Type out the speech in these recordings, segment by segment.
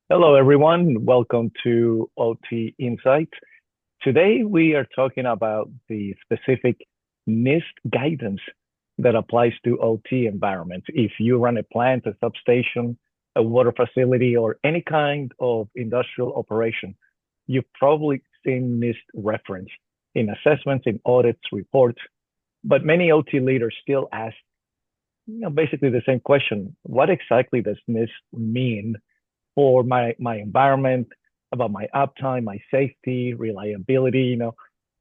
Hello, everyone. Welcome to OT Insight. Today, we are talking about the specific NIST guidance that applies to OT environments. If you run a plant, a substation, a water facility, or any kind of industrial operation, you've probably seen NIST reference in assessments, in audits, reports, but many OT leaders still ask, basically the same question. What exactly does NIST mean for my environment, about my uptime, my safety, reliability,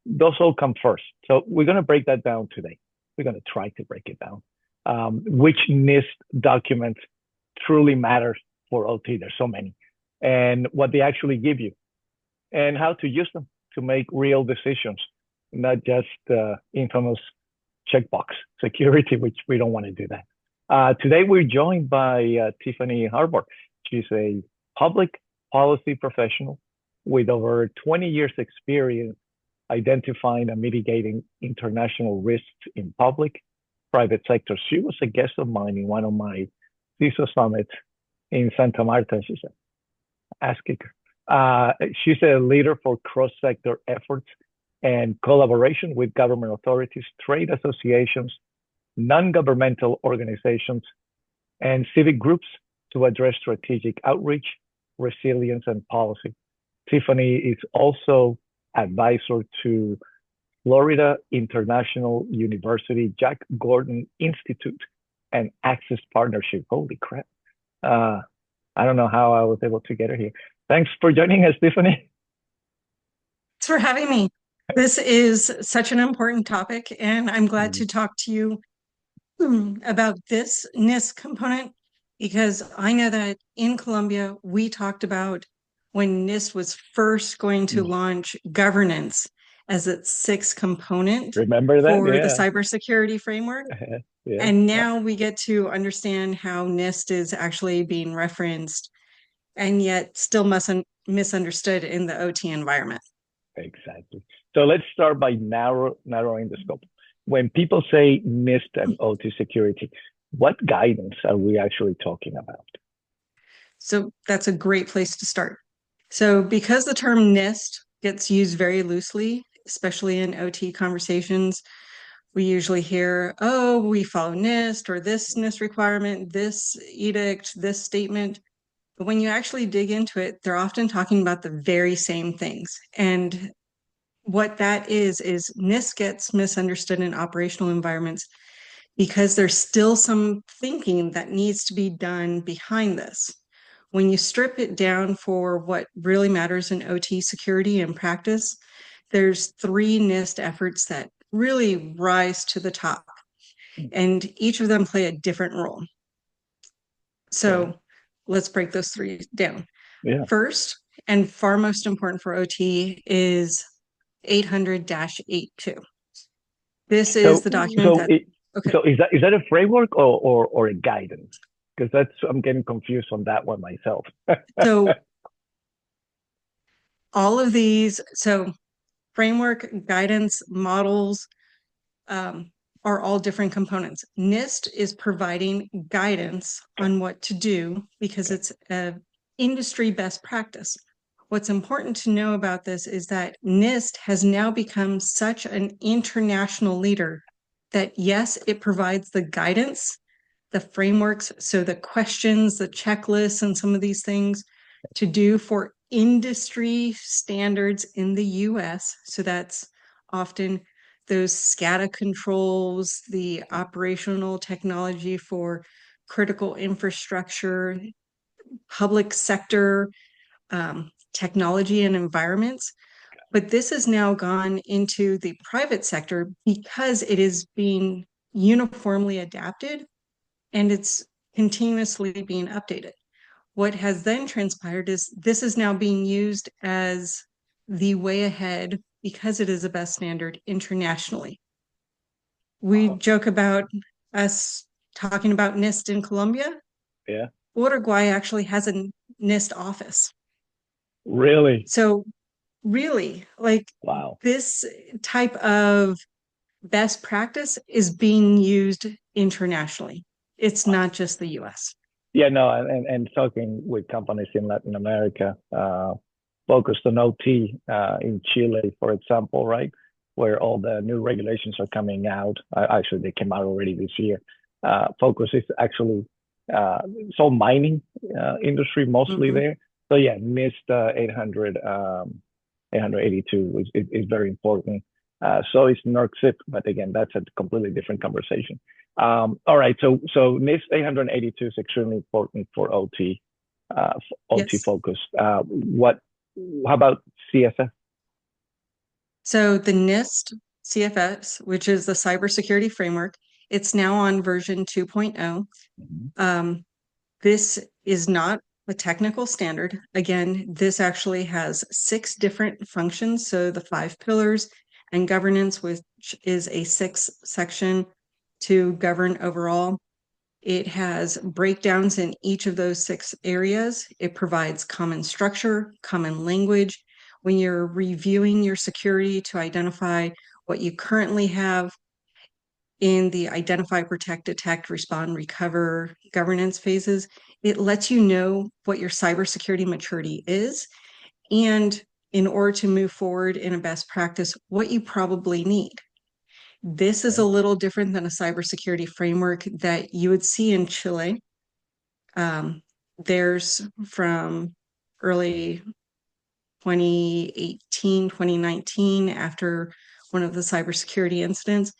those all come first. So we're going to break that down today. We're going to try to break it down. Which NIST documents truly matter for OT? There's so many. And what they actually give you and how to use them to make real decisions, not just infamous checkbox security, which we don't want to do that. Today, we're joined by Tiffany Harbour. She's a public policy professional with over 20 years experience identifying and mitigating international risks in public, private sector. She was a guest of mine in one of my CISO summits in Santa Marta. She's an ass kicker. She's a leader for cross-sector efforts and collaboration with government authorities, trade associations, non-governmental organizations, and civic groups to address strategic outreach, resilience, and policy. Tiffany is also advisor to Florida International University Jack Gordon Institute and Access Partnership. Holy crap. I don't know how I was able to get her here. Thanks for joining us, Tiffany. Thanks for having me. This is such an important topic, and I'm glad to talk to you about this NIST component because I know that in Colombia, we talked about when NIST was first going to launch governance as its sixth component Remember that? for the Yeah. cybersecurity framework. Yeah. And now we get to understand how NIST is actually being referenced and yet still misunderstood in the OT environment. Exactly. So let's start by narrowing the scope. When people say NIST and OT security, what guidance are we actually talking about? So that's a great place to start. So because the term NIST gets used very loosely, especially in OT conversations, we usually hear, oh, we follow NIST or this NIST requirement, this edict, this statement. But when you actually dig into it, they're often talking about the very same things. And what that is NIST gets misunderstood in operational environments because there's still some thinking that needs to be done behind this. When you strip it down for what really matters in OT security and practice, there's three NIST efforts that really rise to the top, and each of them play a different role. So let's break those three down. Yeah. First, and far most important for OT, is 800-82. This is the document So is that a framework or a guidance? Because I'm getting confused on that one myself. So all of these, framework, guidance, models, are all different components. NIST is providing guidance on what to do because it's an industry best practice. What's important to know about this is that NIST has now become such an international leader that yes, it provides the guidance, the frameworks, so the questions, the checklists, and some of these things to do for industry standards in the US. So that's often those SCADA controls, the operational technology for critical infrastructure, public sector technology and environments. But this has now gone into the private sector because it is being uniformly adapted and it's continuously being updated. What has then transpired is this is now being used as the way ahead because it is a best standard internationally. We joke about us talking about NIST in Colombia. Yeah. Uruguay actually has a NIST office. Really? So really, wow. This type of best practice is being used internationally. It's not just the US. Yeah, no, and talking with companies in Latin America, focused on OT, in Chile, for example, right, where all the new regulations are coming out. Actually, they came out already this year. Focus is actually so mining industry mostly Mhm. there. So yeah, NIST 882 is very important. So is NERC, but again, that's a completely different conversation. All right, so NIST 882 is extremely important for OT, OT Yes. focused. What? How about CSF? So the NIST CFS, which is the cybersecurity framework, it's now on version 2.0. Mhm. Um, this is not a technical standard. Again, this actually has 6 different functions. So the 5 pillars and governance, which is a 6 section to govern overall. It has breakdowns in each of those 6 areas. It provides common structure, common language. When you're reviewing your security to identify what you currently have in the identify, protect, detect, respond, recover governance phases, it lets you know what your cybersecurity maturity is. And in order to move forward in a best practice, what you probably need. This is a Okay. little different than a cybersecurity framework that you would see in Chile. There's from early 2018, 2019, after one of the cybersecurity incidents,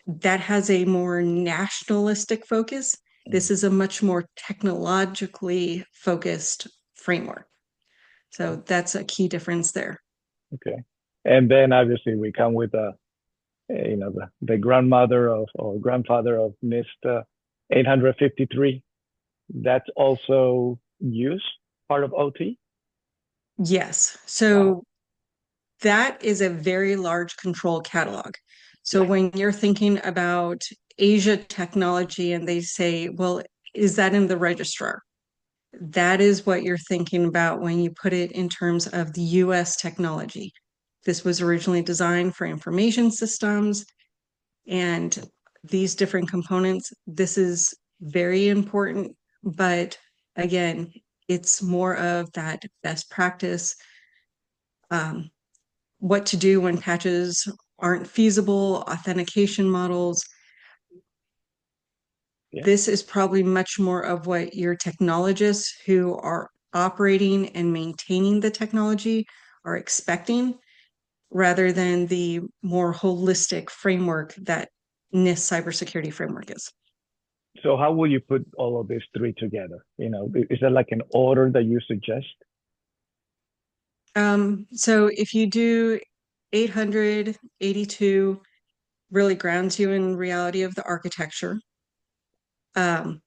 that has a more nationalistic focus. Mm, This is a much more technologically focused framework. So okay. that's a key difference there. Okay. And then obviously we come with the grandmother of or grandfather of NIST 853. That's also used part of OT. Yes. Wow. So that is a very large control catalog. So Yeah. when you're thinking about Asia technology and they say, well, is that in the registrar? That is what you're thinking about when you put it in terms of the US technology. This was originally designed for information systems and these different components. This is very important, but again, it's more of that best practice, um, what to do when patches aren't feasible, authentication models. Yeah. This is probably much more of what your technologists who are operating and maintaining the technology are expecting rather than the more holistic framework that NIST cybersecurity framework is. So how will you put all of these three together? Is there like an order that you suggest? So if you do 882, really grounds you in reality of the architecture. Um,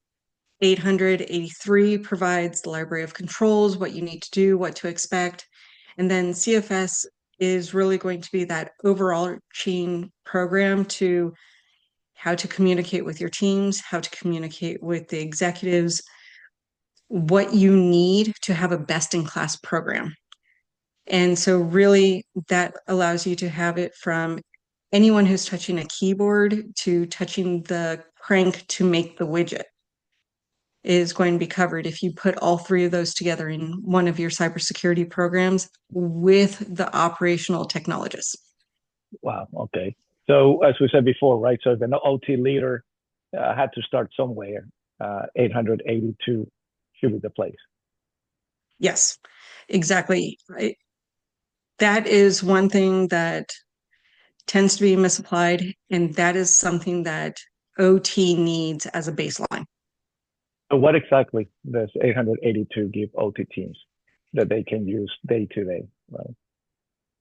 883 provides the library of controls, what you need to do, what to expect. And then CFS is really going to be that overall chain program to how to communicate with your teams, how to communicate with the executives, what you need to have a best in class program. And so, really, that allows you to have it from anyone who's touching a keyboard to touching the crank to make the widget is going to be covered if you put all 3 of those together in one of your cybersecurity programs with the operational technologists. Wow. Okay. So as we said before, right? So if an OT leader had to start somewhere, 882 should be the place. Yes, exactly. That is one thing that tends to be misapplied, and that is something that OT needs as a baseline. So what exactly does 882 give OT teams that they can use day to day, right?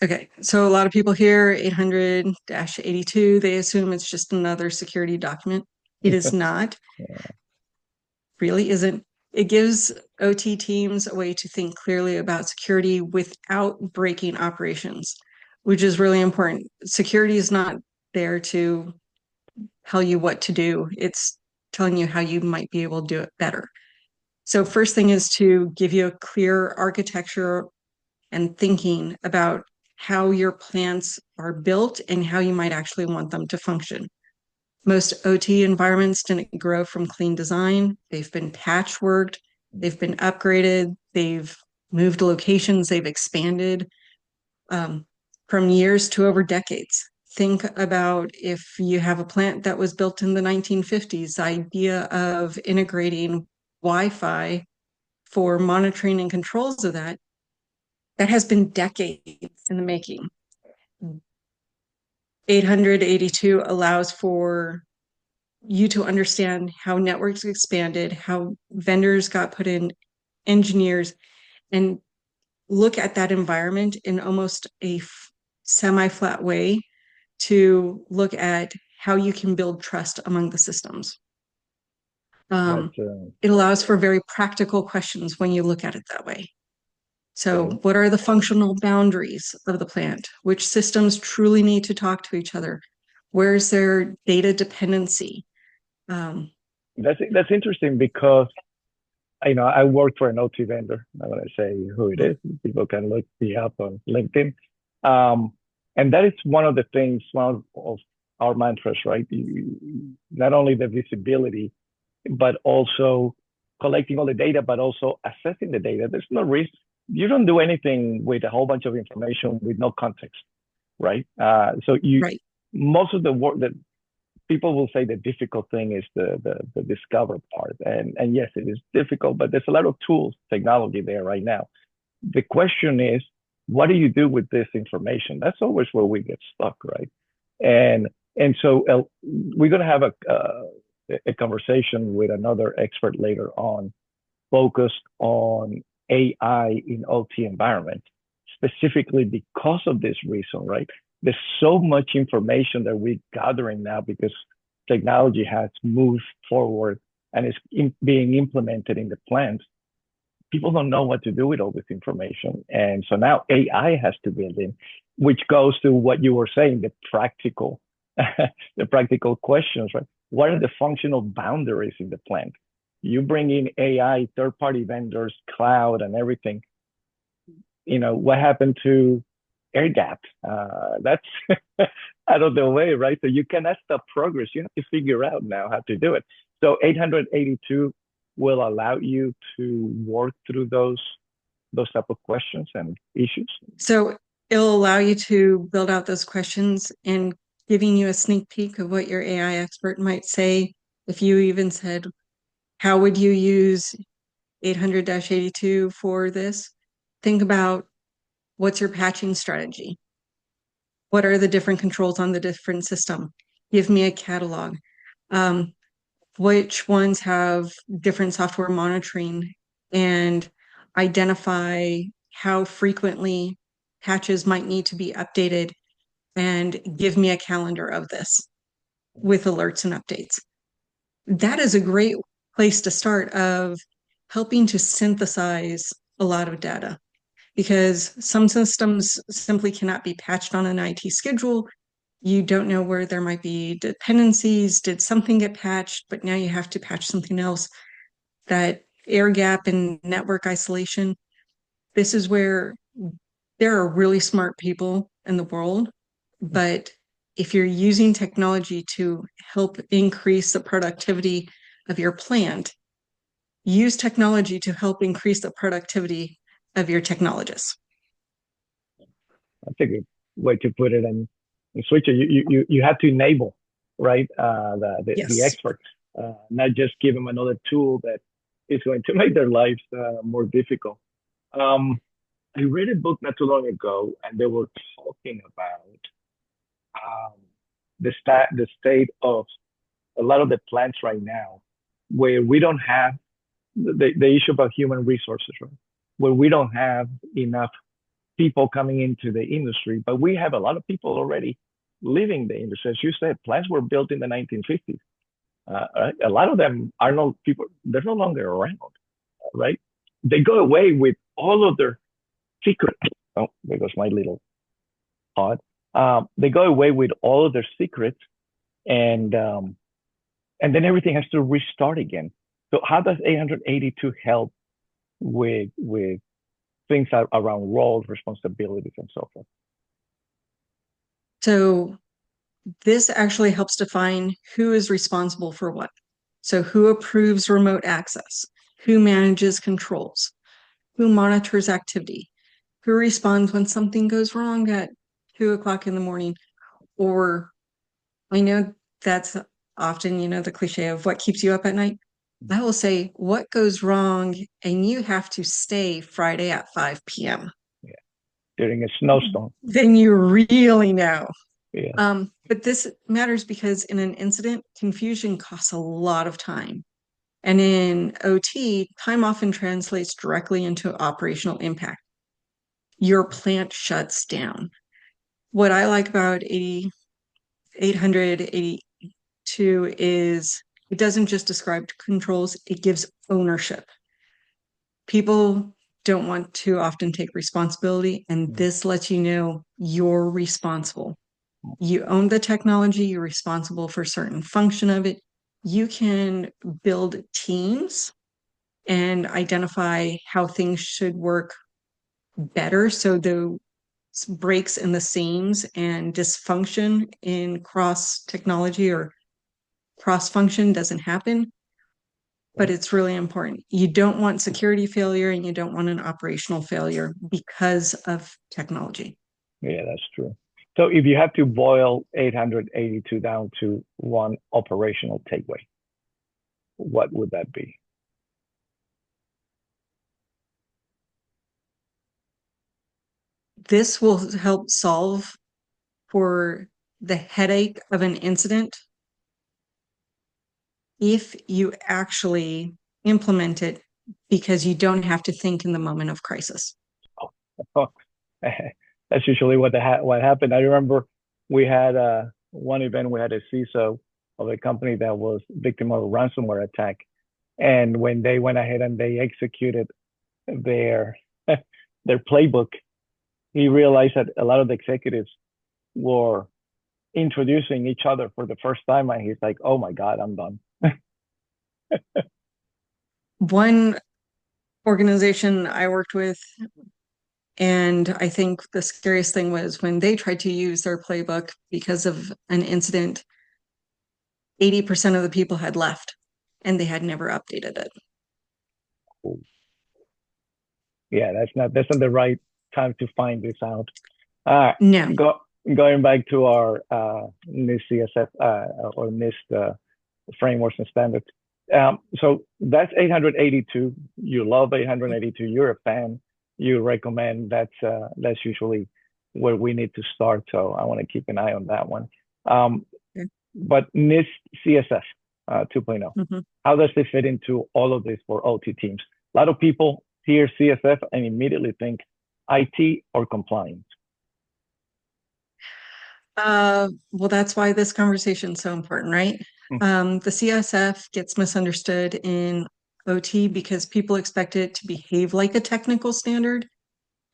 Okay, so a lot of people hear 800-82, they assume it's just another security document. It is not, Yeah. really isn't. It gives OT teams a way to think clearly about security without breaking operations, which is really important. Security is not there to tell you what to do, it's telling you how you might be able to do it better. So, first thing is to give you a clear architecture and thinking about how your plants are built and how you might actually want them to function. Most OT environments didn't grow from clean design. They've been patchworked, they've been upgraded, they've moved locations, they've expanded from years to over decades. Think about if you have a plant that was built in the 1950s, the idea of integrating Wi-Fi for monitoring and controls of that, that has been decades in the making. 882 allows for you to understand how networks expanded, how vendors got put in, engineers, and look at that environment in almost a semi-flat way to look at how you can build trust among the systems. That's It allows for very practical questions when you look at it that way. So, okay. what are the functional boundaries of the plant? Which systems truly need to talk to each other? Where's their data dependency? That's interesting because I work for an OT vendor. I'm going to say who it is. People can look me up on LinkedIn. And that is one of the things, one of our mantras, right? Not only the visibility, but also collecting all the data, but also assessing the data. There's no risk. You don't do anything with a whole bunch of information with no context, right? Right. Most of the work that people will say the difficult thing is the discover part. And yes, it is difficult, but there's a lot of tools, technology there right now. The question is, what do you do with this information? That's always where we get stuck, right? And so we're going to have a conversation with another expert later on, focused on AI in OT environment, specifically because of this reason, right? There's so much information that we're gathering now because technology has moved forward and is being implemented in the plants. People don't know what to do with all this information. And so now AI has to build in, which goes to what you were saying, the practical, the practical questions, right? What are the functional boundaries in the plant? You bring in AI, third-party vendors, cloud, and everything. What happened to air gap? That's out of the way, right? So you cannot stop progress. You have to figure out now how to do it. So 882 will allow you to work through those type of questions and issues. So it'll allow you to build out those questions and giving you a sneak peek of what your AI expert might say. If you even said, how would you use 800-82 for this? Think about what's your patching strategy? What are the different controls on the different system? Give me a catalog. Which ones have different software monitoring, and identify how frequently patches might need to be updated, and give me a calendar of this with alerts and updates. That is a great place to start of helping to synthesize a lot of data, because some systems simply cannot be patched on an IT schedule. You don't know where there might be dependencies. Did something get patched, but now you have to patch something else? That air gap and network isolation. This is where there are really smart people in the world, but if you're using technology to help increase the productivity of your plant, use technology to help increase the productivity of your technologists. That's a good way to put it. And switch it. You have to enable, right? The Yes. experts, not just give them another tool that is going to make their lives more difficult. I read a book not too long ago, and they were talking about um, the state of a lot of the plants right now, where we don't have the issue about human resources, right? Where we don't have enough people coming into the industry, but we have a lot of people already leaving the industry. As you said, plants were built in the 1950s. A lot of them are no people; they're no longer around, right? They go away with all of their secrets. Oh, there goes my little pod. They go away with all of their secrets, and then everything has to restart again. So how does 882 help with things around roles, responsibilities, and so forth? So This actually helps define who is responsible for what. So who approves remote access, who manages controls, who monitors activity, who responds when something goes wrong at 2 o'clock in the morning. Or I know that's often, the cliche of what keeps you up at night. I will say what goes wrong and you have to stay Friday at 5 p.m. Yeah. During a snowstorm. Then you really know. Yeah. But this matters because in an incident, confusion costs a lot of time. And in OT, time often translates directly into operational impact. Your plant shuts down. What I like about 882 is it doesn't just describe controls, it gives ownership. People don't want to often take responsibility, and this lets you know you're responsible. You own the technology, you're responsible for a certain function of it. You can build teams and identify how things should work better so the breaks in the seams and dysfunction in cross technology or cross function doesn't happen. But it's really important. You don't want security failure and you don't want an operational failure because of technology. Yeah, that's true. So if you have to boil 882 down to one operational takeaway, what would that be? This will help solve for the headache of an incident if you actually implement it because you don't have to think in the moment of crisis. Oh, that's usually what happened. I remember we had one event. We had a CISO of a company that was victim of a ransomware attack, and when they went ahead and they executed their their playbook, he realized that a lot of the executives were introducing each other for the first time, and he's like, "Oh my God, I'm done." One organization I worked with, and I think the scariest thing was when they tried to use their playbook because of an incident, 80% of the people had left and they had never updated it. Yeah, that's not the right time to find this out. No. Going back to our NIST CSF or NIST frameworks and standards. So that's 882. You love 882. You're a fan. You recommend that's usually where we need to start. So I want to keep an eye on that one. Okay. But NIST CSF 2.0, mm-hmm. How does it fit into all of this for OT teams? A lot of people hear CSF and immediately think IT or compliance. Well, that's why this conversation is so important, right? Mm-hmm. The CSF gets misunderstood in OT because people expect it to behave like a technical standard.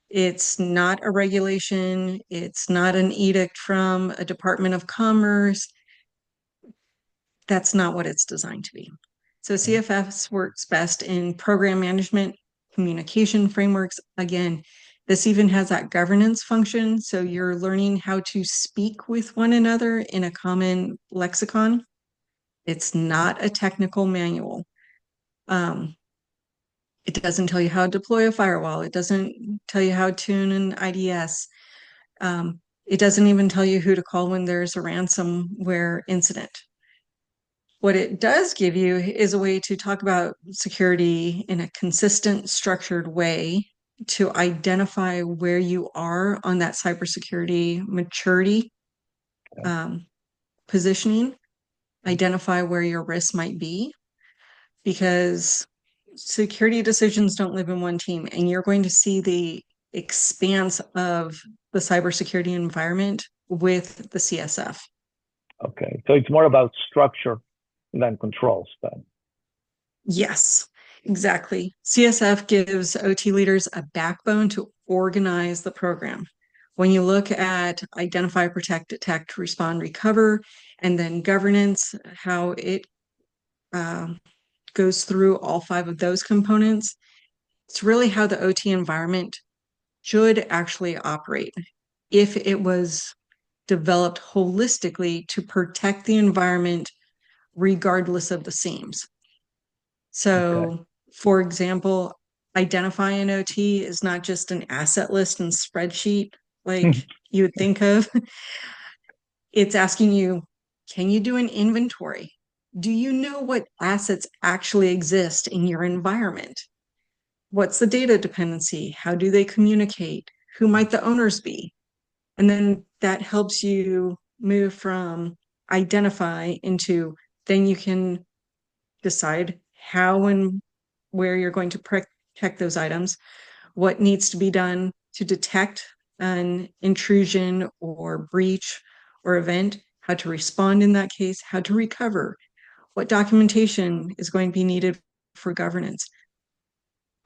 It's not a regulation. It's not an edict from a Department of Commerce. That's not what it's designed to be. So CFS works best in program management, communication frameworks. Again, this even has that governance function. So you're learning how to speak with one another in a common lexicon. It's not a technical manual. It doesn't tell you how to deploy a firewall. It doesn't tell you how to tune an IDS. It doesn't even tell you who to call when there's a ransomware incident. What it does give you is a way to talk about security in a consistent, structured way to identify where you are on that cybersecurity maturity positioning, identify where your risks might be, because security decisions don't live in one team, and you're going to see the expanse of the cybersecurity environment with the CSF. Okay, so it's more about structure than controls then. Yes, exactly. CSF gives OT leaders a backbone to organize the program. When you look at identify, protect, detect, respond, recover, and then governance, how it goes through all 5 of those components, it's really how the OT environment should actually operate if it was developed holistically to protect the environment regardless of the seams. So, Okay. for example, identifying OT is not just an asset list and spreadsheet like you would think of. It's asking you, can you do an inventory? Do you know what assets actually exist in your environment? What's the data dependency? How do they communicate? Who might the owners be? And then that helps you move from identify into then you can decide how and where you're going to protect those items, what needs to be done to detect an intrusion or breach or event, how to respond in that case, how to recover, what documentation is going to be needed for governance.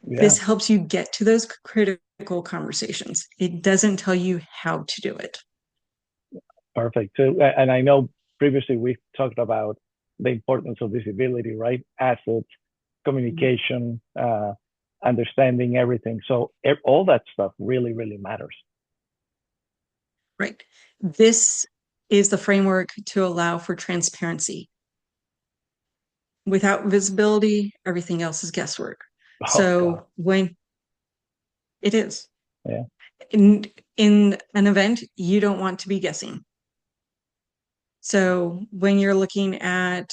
Yeah, This helps you get to those critical conversations. It doesn't tell you how to do it. perfect. So, and I know previously we talked about the importance of visibility, right? Assets, communication, understanding everything. So all that stuff really, really matters. Right. This is the framework to allow for transparency. Without visibility, everything else is guesswork. Oh God. So when it is Yeah. in an event, you don't want to be guessing. So when you're looking at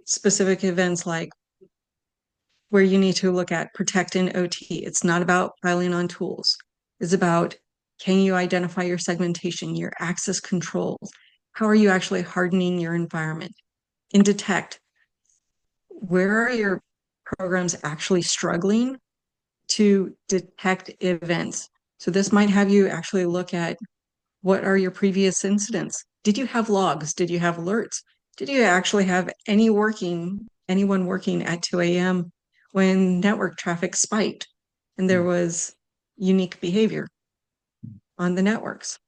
specific events like where you need to look at protect and OT, it's not about piling on tools. It's about can you identify your segmentation, your access controls? How are you actually hardening your environment? In detect, where are your programs actually struggling to detect events? So this might have you actually look at what are your previous incidents? Did you have logs? Did you have alerts? Did you actually have anyone working at 2 a.m. when network traffic spiked and there was unique behavior on the networks?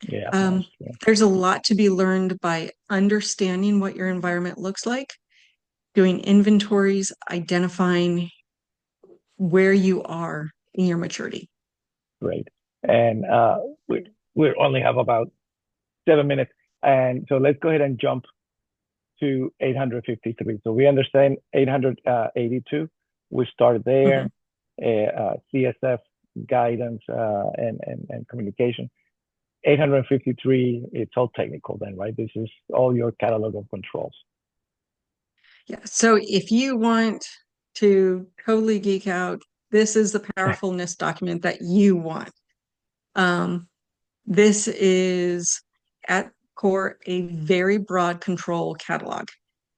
Yeah, Um, that's true. there's a lot to be learned by understanding what your environment looks like, doing inventories, identifying where you are in your maturity. Great. And we only have about 7 minutes. And so let's go ahead and jump to 853. So we understand 882. We start Mhm. there. CSF guidance and communication. 853, it's all technical then, right? This is all your catalog of controls. Yeah. So if you want to totally geek out, this is the powerful NIST document that you want. Um, this is at core a very broad control catalog.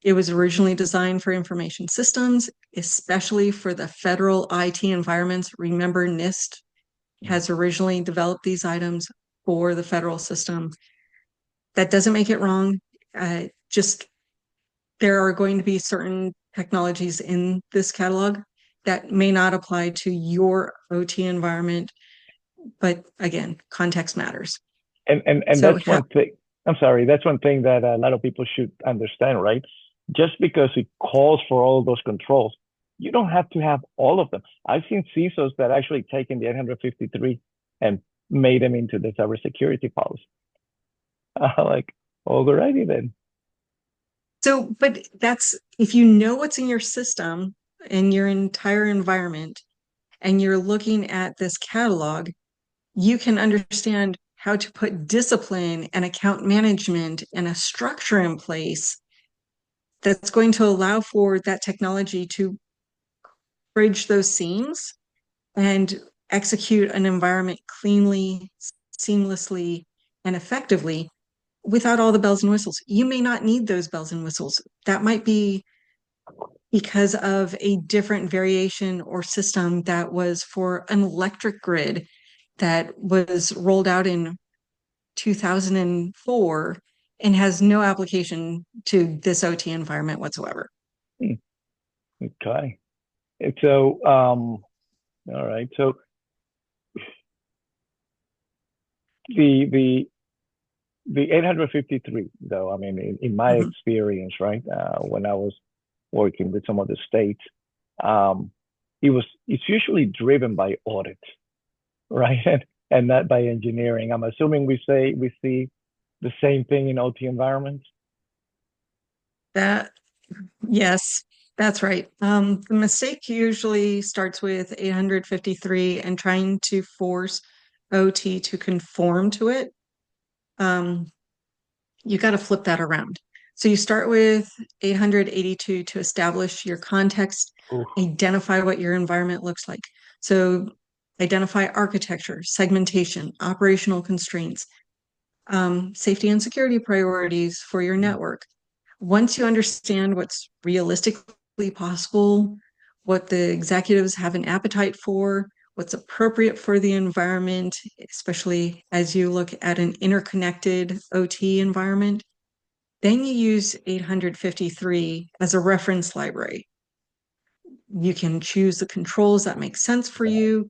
It was originally designed for information systems, especially for the federal IT environments. Remember, NIST has originally developed these items for the federal system. That doesn't make it wrong. Just there are going to be certain technologies in this catalog that may not apply to your OT environment, but again, context matters. And So that's one thing. I'm sorry, that's one thing that a lot of people should understand, right? Just because it calls for all those controls, you don't have to have all of them. I've seen CISOs that actually taken the 853 and made them into the cybersecurity policy. Like, alrighty then. but that's if you know what's in your system and your entire environment, and you're looking at this catalog, you can understand how to put discipline and account management and a structure in place that's going to allow for that technology to bridge those seams and execute an environment cleanly, seamlessly, and effectively without all the bells and whistles. You may not need those bells and whistles. That might be because of a different variation or system that was for an electric grid that was rolled out in 2004 and has no application to this OT environment whatsoever. Hmm, okay. And so, all right. So the the 853, though, I mean, in my Mm-hmm. experience, right, when I was working with some of the states, um, it's usually driven by audit, right, and not by engineering. I'm assuming we see the same thing in OT environments? That, yes, that's right. The mistake usually starts with 853 and trying to force OT to conform to it. Um, you got to flip that around. So you start with 882 to establish your context, Oof. identify what your environment looks like. So identify architecture, segmentation, operational constraints, safety and security priorities for your network. Once you understand what's realistically possible, what the executives have an appetite for, what's appropriate for the environment, especially as you look at an interconnected OT environment, then you use 853 as a reference library. You can choose the controls that make sense for you,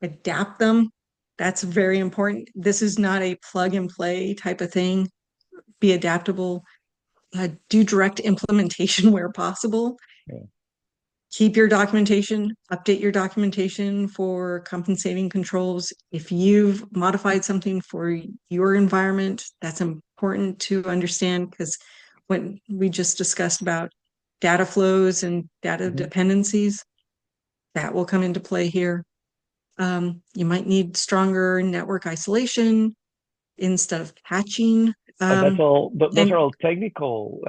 adapt them. That's very important. This is not a plug and play type of thing. Be adaptable, do direct implementation where possible. Yeah. Keep your documentation, update your documentation for compensating controls. If you've modified something for your environment, that's important to understand because when we just discussed about data flows and data Mhm. dependencies, that will come into play here. You might need stronger network isolation instead of patching. But that's all. Those And are all technical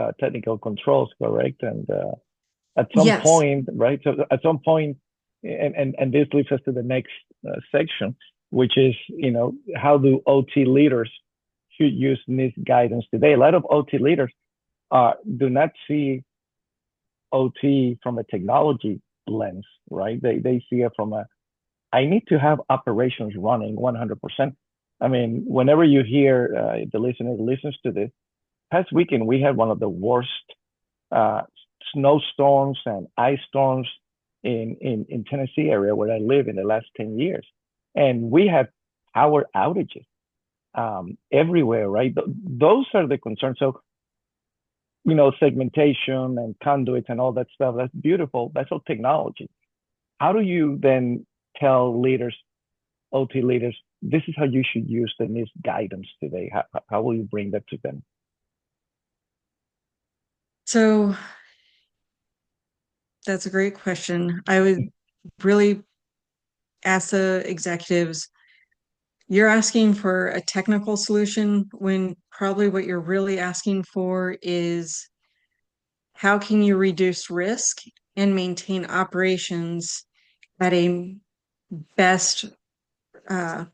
controls, correct? And at some yes, point, right? So at some point, and this leads us to the next section, which is, how do OT leaders should use NIST guidance today? A lot of OT leaders do not see OT from a technology lens, right? They see it from I need to have operations running 100%. I mean, whenever you hear the listener listens to this, past weekend we had one of the worst uh, snowstorms and ice storms in Tennessee area where I live in the last 10 years. And we had power outages everywhere, right? Those are the concerns. So, segmentation and conduits and all that stuff, that's beautiful. That's all technology. How do you then tell leaders, OT leaders, this is how you should use the NIST guidance today? How will you bring that to them? so that's a great question. I would really ask the executives, you're asking for a technical solution when probably what you're really asking for is how can you reduce risk and maintain operations at a best uh,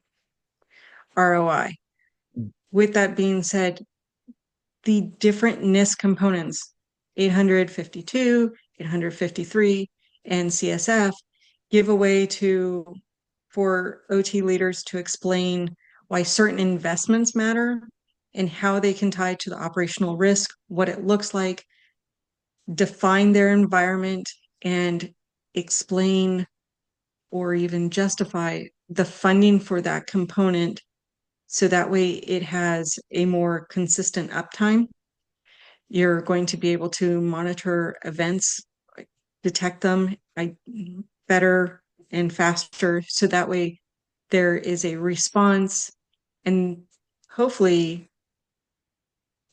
ROI. With that being said, the different NIST components, 852, 853, and CSF, give a way for OT leaders to explain why certain investments matter and how they can tie to the operational risk, what it looks like, define their environment, and explain or even justify the funding for that component so that way it has a more consistent uptime. You're going to be able to monitor events, detect them better and faster so that way there is a response and hopefully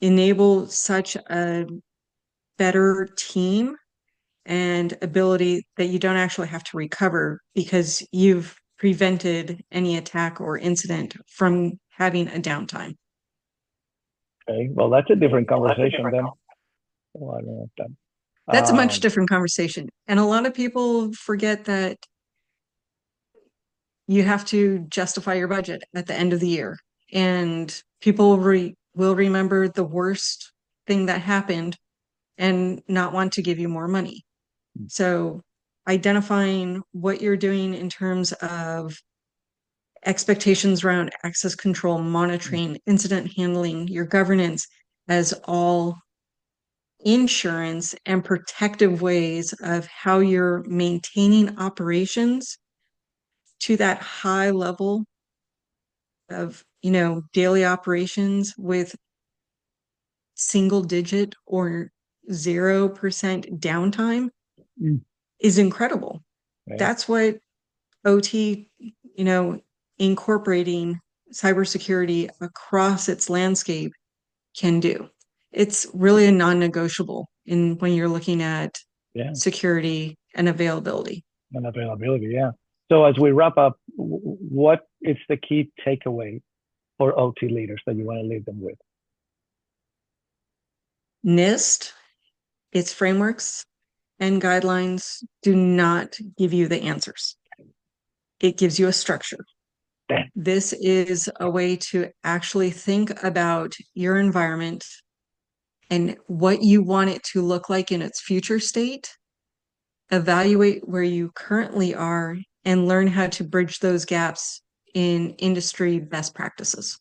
enable such a better team and ability that you don't actually have to recover because you've prevented any attack or incident from having a downtime. Okay, well, that's a different conversation then. Well, I don't know that. That's a much different conversation. And a lot of people forget that you have to justify your budget at the end of the year. And people will remember the worst thing that happened and not want to give you more money. So identifying what you're doing in terms of expectations around access control, monitoring, incident handling, your governance as all insurance and protective ways of how you're maintaining operations to that high level of, daily operations with single digit or 0% downtime Mm. is incredible. Okay. That's what OT, you know, incorporating cybersecurity across its landscape can do. It's really a non-negotiable in when you're looking at Yeah, security and availability. and availability. Yeah. So as we wrap up, what is the key takeaway for OT leaders that you want to leave them with? NIST, its frameworks and guidelines do not give you the answers. It gives you a structure. Damn. This is a way to actually think about your environment and what you want it to look like in its future state, evaluate where you currently are, and learn how to bridge those gaps in industry best practices.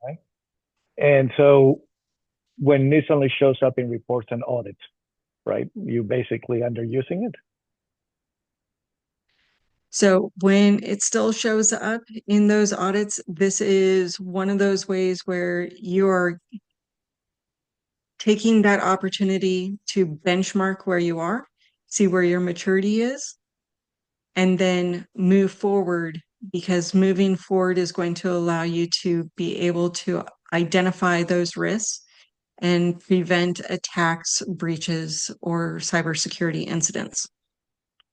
Right. And so when this only shows up in reports and audits, right, you basically underusing it. So when it still shows up in those audits, this is one of those ways where you are taking that opportunity to benchmark where you are, see where your maturity is, and then move forward, because moving forward is going to allow you to be able to identify those risks and prevent attacks, breaches, or cybersecurity incidents.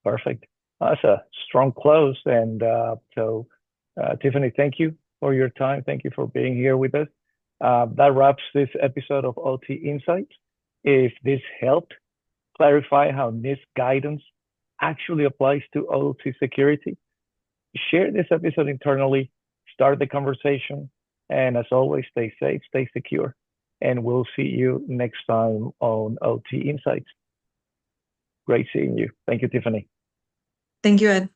Perfect. That's a strong close. And Tiffany, thank you for your time. Thank you for being here with us. That wraps this episode of OT Insights. If this helped clarify how NIST guidance actually applies to OT security, share this episode internally, start the conversation, and as always, stay safe, stay secure, and we'll see you next time on OT Insights. Great seeing you. Thank you, Tiffany. Thank you, Ed.